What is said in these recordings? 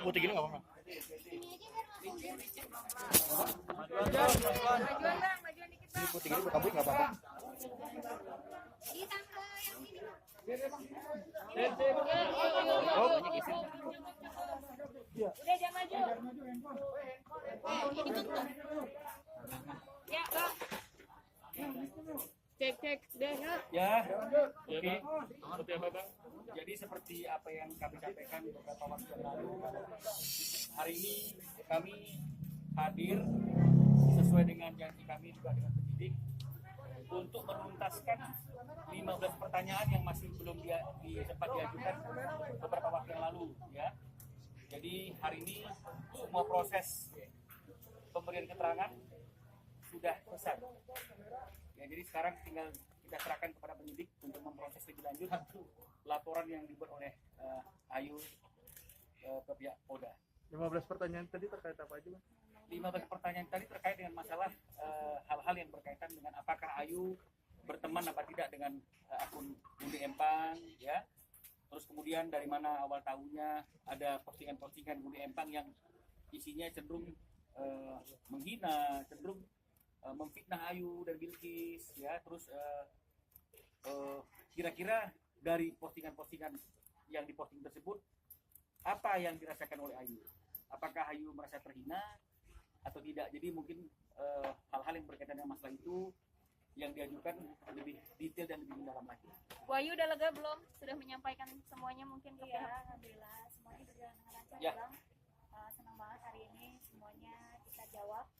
putih gini nggak apa-apa. Majuan bang, majuan dikit bang. Ini putih gini berkabut nggak apa-apa. Di tangga yang ini. Oh, banyak isi. Udah jangan maju. Ini tutup. Ya bang. Cek deh ya. Ya, oke. Seperti apa bang? Jadi seperti apa yang kami sampaikan beberapa waktu yang lalu, hari ini kami hadir sesuai dengan janji kami juga dengan penyidik untuk menuntaskan 15 pertanyaan yang masih belum sempat diajukan beberapa waktu yang lalu, ya. Jadi hari ini semua proses pemberian keterangan sudah selesai. Ya, jadi sekarang tinggal kita serahkan kepada penyidik untuk memproses lebih lanjut laporan yang dibuat oleh Ayu ke pihak Polda. 15 pertanyaan tadi terkait apa aja, Bang? 15 pertanyaan tadi terkait dengan masalah hal-hal yang berkaitan dengan apakah Ayu berteman apa tidak dengan akun Budi Empang, ya. Terus kemudian dari mana awal tahunnya ada postingan-postingan Budi Empang yang isinya cenderung menghina, cenderung memfitnah Ayu dan Bilkis, ya. Terus kira-kira dari postingan-postingan yang diposting tersebut apa yang dirasakan oleh Ayu? Apakah Ayu merasa terhina atau tidak? Jadi mungkin hal-hal yang berkaitan dengan masalah itu yang diajukan lebih detail dan lebih mendalam lagi. Bu Ayu udah lega belum? Sudah menyampaikan semuanya mungkin ke pihak? Alhamdulillah semuanya berjalan dengan lancar Ya. bang. Senang banget hari ini semuanya kita jawab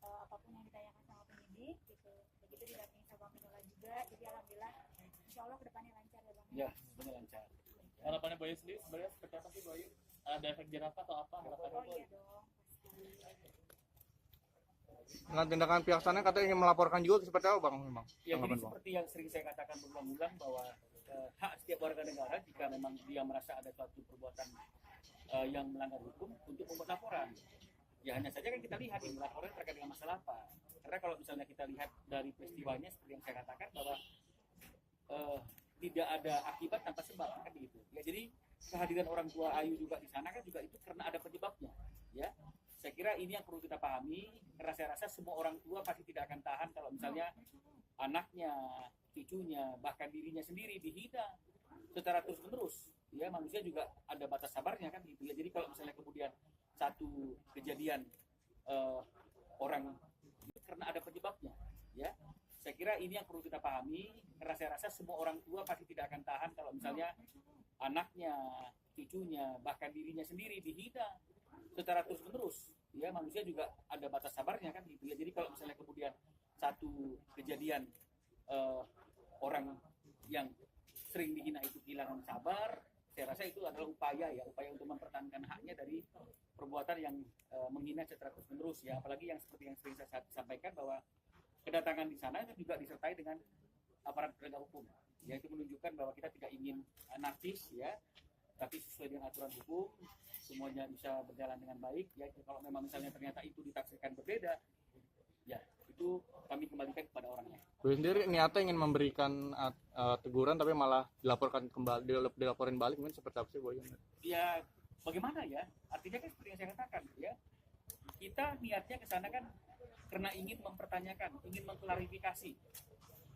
apapun yang ditanyakan sama penyidik gitu. Begitu didampingi sama Minola juga. Jadi alhamdulillah insya Allah kedepannya lancar ya bang. Ya, sebenarnya lancar. Harapannya Bu Ayu sendiri sebenarnya seperti apa sih Bu Ayu? Ada efek jerah atau apa harapannya? Oh iya dong pasti. Dengan tindakan pihak sana katanya ingin melaporkan juga seperti apa, Bang? Memang. Ya, Tanggapan, jadi Bang. seperti yang sering saya katakan berulang-ulang bahwa hak setiap warga negara jika memang dia merasa ada suatu perbuatan yang melanggar hukum untuk membuat laporan. Ya hanya saja kan kita lihat ini laporan terkait dengan masalah apa. Karena kalau misalnya kita lihat dari peristiwanya seperti yang saya katakan bahwa tidak ada akibat tanpa sebab kan begitu. Ya jadi kehadiran orang tua Ayu juga di sana kan juga itu karena ada penyebabnya. Ya. Saya kira ini yang perlu kita pahami, karena saya rasa semua orang tua pasti tidak akan tahan kalau misalnya anaknya, cucunya, bahkan dirinya sendiri dihina secara terus-menerus. Ya, manusia juga ada batas sabarnya kan gitu ya. Jadi kalau misalnya kemudian satu kejadian orang karena ada penyebabnya, ya. Saya kira ini yang perlu kita pahami, karena saya rasa semua orang tua pasti tidak akan tahan kalau misalnya anaknya, cucunya, bahkan dirinya sendiri dihina secara terus-menerus. Ya, manusia juga ada batas sabarnya kan gitu ya. Jadi kalau misalnya kemudian satu kejadian orang yang sering dihina itu kehilangan sabar, saya rasa itu adalah upaya untuk mempertahankan haknya dari perbuatan yang menghina secara terus-menerus, ya. Apalagi yang seperti yang sering saya sampaikan bahwa kedatangan di sana itu juga disertai dengan aparat penegak hukum. Ya, itu menunjukkan bahwa kita tidak ingin anarkis, ya, tapi sesuai dengan aturan hukum, semuanya bisa berjalan dengan baik. Ya, kalau memang misalnya ternyata itu ditafsirkan berbeda, ya itu kami kembalikan kepada orangnya. Bu sendiri niatnya ingin memberikan teguran tapi malah dilaporin balik, mungkin seperti apa sih, Bu? Ya bagaimana ya? Artinya kan seperti yang saya katakan, ya kita niatnya ke sana kan karena ingin mempertanyakan, ingin mengklarifikasi.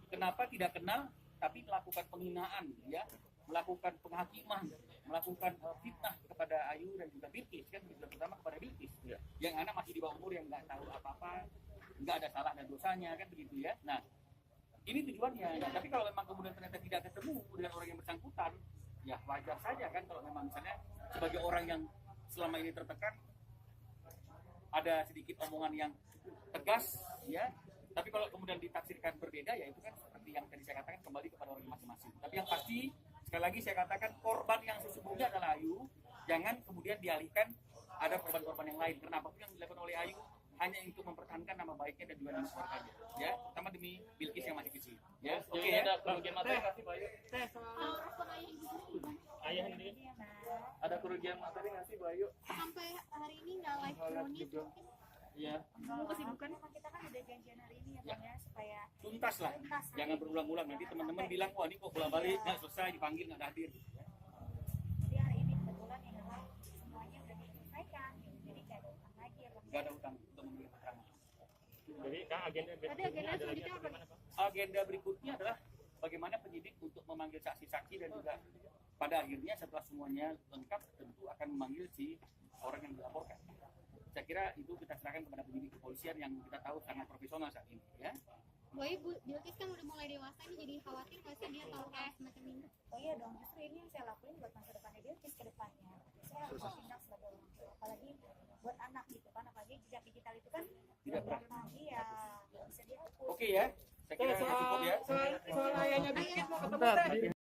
Kenapa tidak kenal tapi melakukan penghinaan, ya, melakukan penghakiman, melakukan fitnah kepada Ayu dan juga Bilkis, kan terutama kepada Bilkis, ya. Yang anak masih di bawah umur yang nggak tahu apa-apa, nggak ada salah dan dosanya, kan begitu ya. Nah, ini tujuannya. Nah, tapi kalau memang kemudian ternyata tidak ketemu dengan orang yang bersangkutan, ya wajar saja kan kalau memang misalnya sebagai orang yang selama ini tertekan ada sedikit omongan yang tegas, ya. Tapi kalau kemudian ditafsirkan berbeda, ya itu kan seperti yang tadi saya katakan kembali kepada orang masing-masing. Tapi yang pasti sekali lagi saya katakan korban yang sesungguhnya adalah Ayu. Jangan kemudian dialihkan ada korban-korban yang lain. Karena apapun yang dilakukan oleh Ayu hanya untuk mempertahankan nama baiknya dan juga nama keluarganya. Ya, terutama demi Bilkis yang masih kecil. Ya, oke ya. Ada kerugian materi nggak sih Bu Ayu? Ayah ini Iya mas. ada kerugian materi nggak sih Bu Ayu? Sampai hari ini nggak live unit mungkin. Iya. Kesibukan memang kita kan udah janjian hari ini ya bang ya supaya Tuntas lah. tuntas. Jangan berulang-ulang. Nanti teman-teman bilang, wah ini kok bola-balik, nggak selesai, dipanggil, nggak ada hadir. Jadi hari ini kebetulan ya memang semuanya udah selesai. nggak ada utang untuk memberi keterangan. Jadi Kang, agenda berikutnya ada lagi apa gimana Pak? Agenda berikutnya adalah bagaimana penyidik untuk memanggil saksi-saksi dan juga pada akhirnya setelah semuanya lengkap tentu akan memanggil si orang yang dilaporkan. Saya kira itu kita serahkan kepada penyidik kepolisian yang kita tahu sangat profesional saat ini, ya. Bu Ayu, Bu Bilkis kan udah mulai dewasa nih, jadi khawatir nggak sih dia tahu kayak semacam ini? Oh iya dong, justru ini yang saya lakuin buat masa depannya dia ke depannya. Saya harus bertindak sebagai orang tua, apalagi buat anak gitu kan, apalagi jejak digital itu kan Tidak pernah iya bisa dihapus. Oke ya, saya kira cukup ya. Soal ayahnya Bilkis mau ketemu